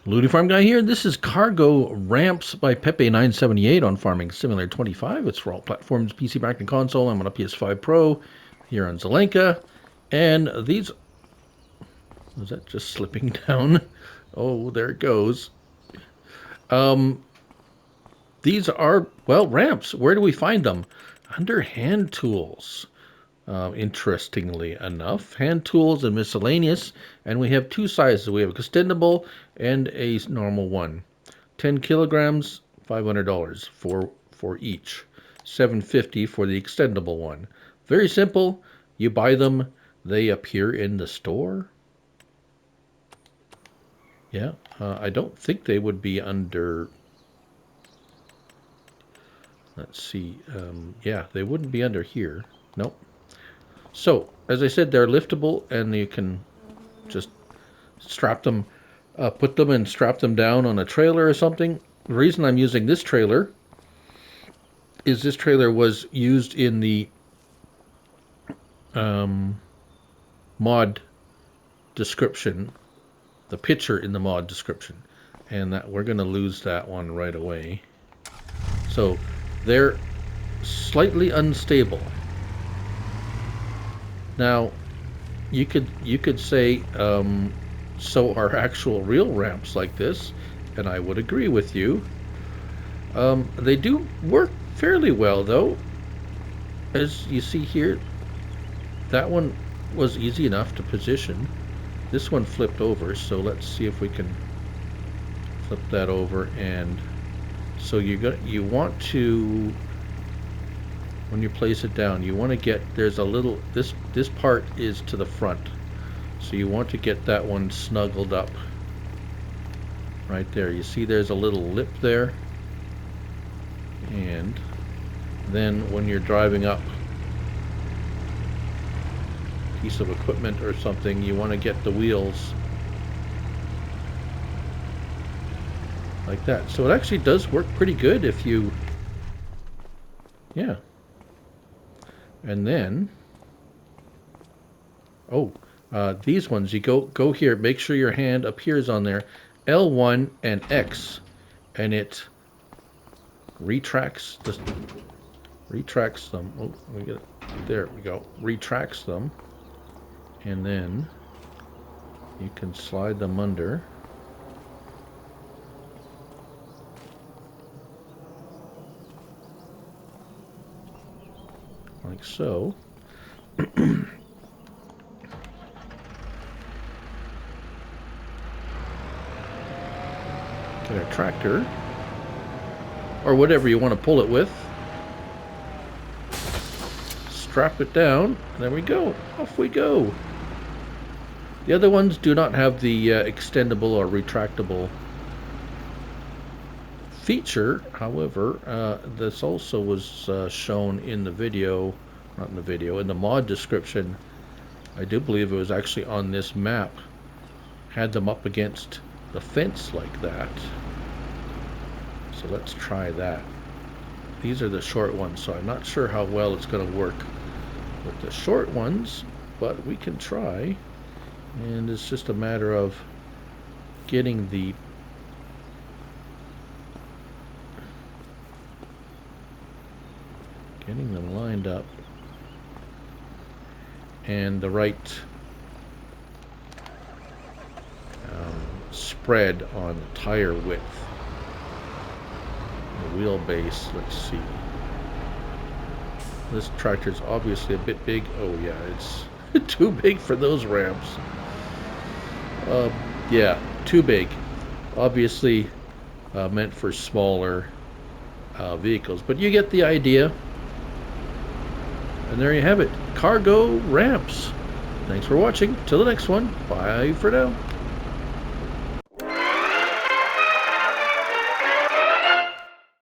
Looty Farm Guy here. This is Cargo Ramps by Pepe978 on Farming Simulator 25. It's for all platforms, PC, Mac, and console. I'm on a PS5 Pro here on Zelenka. And these... Was that just slipping down? Oh, there it goes. These are, well, ramps. Where do we find them? Under hand tools. Interestingly enough, hand tools and miscellaneous, and we have two sizes. We have an extendable and a normal one. 10 kilograms, $500 for each. $750 for the extendable one. Very simple. You buy them, they appear in the store. Yeah, I don't think they would be under. Let's see. Yeah, they wouldn't be under here. Nope. So, as I said, they're liftable, and you can just strap them, put them and strap them down on a trailer or something. The reason I'm using this trailer is this trailer was used in the mod description, the picture in the mod description, and that we're going to lose that one right away. So, they're slightly unstable. Now, you could say, so are actual real ramps like this, and I would agree with you. They do work fairly well, though. As you see here, that one was easy enough to position. This one flipped over, so let's see if we can flip that over. And so you want to, when you place it down, you want to get, there's a little, this part is to the front, so you want to get that one snuggled up right there. You see there's a little lip there, and then when you're driving up a piece of equipment or something, you want to get the wheels like that. So it actually does work pretty good if you, yeah. And then, these ones, you go here, make sure your hand appears on there, L1 and X, and it retracts them. Oh, we get it. There we go. Retracts them, and then you can slide them under. Like so. Get our tractor, or whatever you want to pull it with. Strap it down. There we go. Off we go. The other ones do not have the extendable or retractable feature. However, this also was shown in the video, not in the video, in the mod description. I do believe it was actually on this map. Had them up against the fence like that. So let's try that. These are the short ones, so I'm not sure how well it's going to work with the short ones, but we can try. And it's just a matter of getting them lined up and the right spread on the tire width, the wheelbase. Let's see. This tractor's obviously a bit big. Oh yeah, it's too big for those ramps. Yeah, too big. Obviously meant for smaller vehicles, but you get the idea. And there you have it, cargo ramps. Thanks for watching. Till the next one. Bye for now.